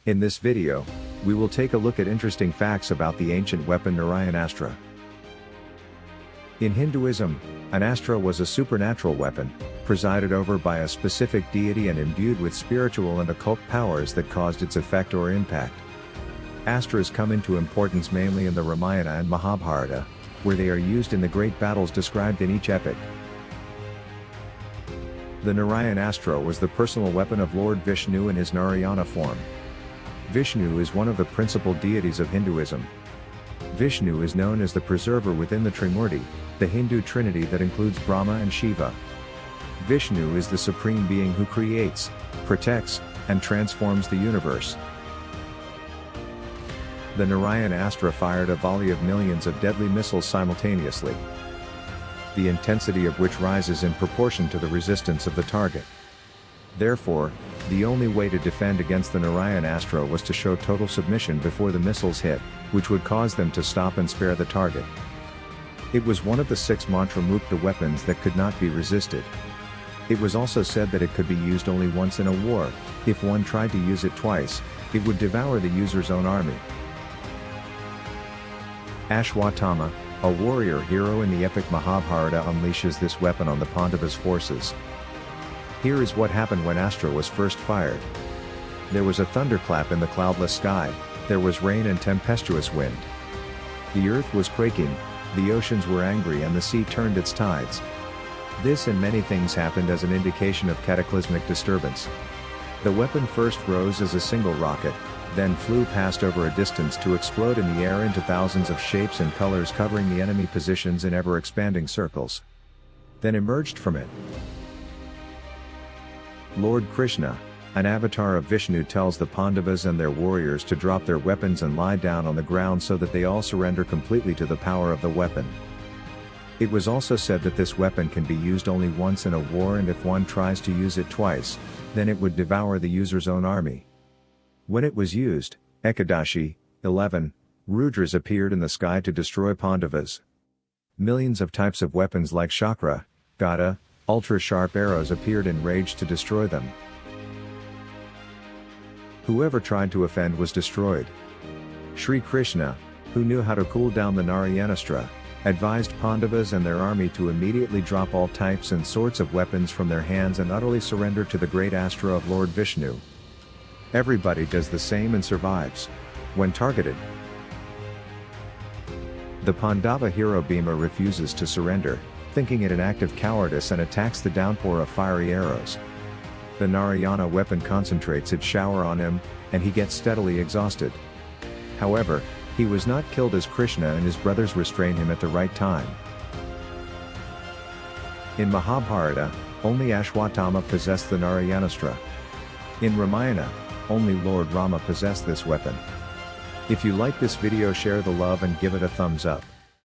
In this video, we will take a look at interesting facts about the ancient weapon Narayan Astra. In Hinduism, an astra was a supernatural weapon, presided over by a specific deity and imbued with spiritual and occult powers that caused its effect or impact. Astras come into importance mainly in the Ramayana and Mahabharata, where they are used in the great battles described in each epic. The Narayan Astra was the personal weapon of Lord Vishnu in his Narayana form. Vishnu is one of the principal deities of Hinduism. Vishnu is known as the preserver within the Trimurti, the Hindu trinity that includes Brahma and Shiva. Vishnu is the supreme being who creates, protects, and transforms the universe. The Narayan Astra fired a volley of millions of deadly missiles simultaneously, the intensity of which rises in proportion to the resistance of the target. Therefore, the only way to defend against the Narayan Astra was to show total submission before the missiles hit, which would cause them to stop and spare the target. It was one of the 6 mantra-mukta weapons that could not be resisted. It was also said that it could be used only once in a war. If one tried to use it twice, it would devour the user's own army. Ashwatthama, a warrior hero in the epic Mahabharata, unleashes this weapon on the Pandavas' forces. Here is what happened when Astra was first fired. There was a thunderclap in the cloudless sky, there was rain and tempestuous wind. The earth was quaking, the oceans were angry and the sea turned its tides. This and many things happened as an indication of cataclysmic disturbance. The weapon first rose as a single rocket, then flew past over a distance to explode in the air into thousands of shapes and colors, covering the enemy positions in ever-expanding circles. Then emerged from it Lord Krishna, an avatar of Vishnu, tells the Pandavas and their warriors to drop their weapons and lie down on the ground so that they all surrender completely to the power of the weapon. It was also said that this weapon can be used only once in a war, and if one tries to use it twice, then it would devour the user's own army. When it was used, Ekadashi, 11, Rudras appeared in the sky to destroy Pandavas. Millions of types of weapons like chakra, gada, ultra-sharp arrows appeared in rage to destroy them. Whoever tried to offend was destroyed. Sri Krishna, who knew how to cool down the Narayanastra, advised Pandavas and their army to immediately drop all types and sorts of weapons from their hands and utterly surrender to the great Astra of Lord Vishnu. Everybody does the same and survives when targeted. The Pandava hero Bhima refuses to surrender, thinking it an act of cowardice, and attacks the downpour of fiery arrows. The Narayana weapon concentrates its shower on him, and he gets steadily exhausted. However, he was not killed as Krishna and his brothers restrain him at the right time. In Mahabharata, only Ashwatthama possessed the Narayanastra. In Ramayana, only Lord Rama possessed this weapon. If you like this video, share the love and give it a thumbs up.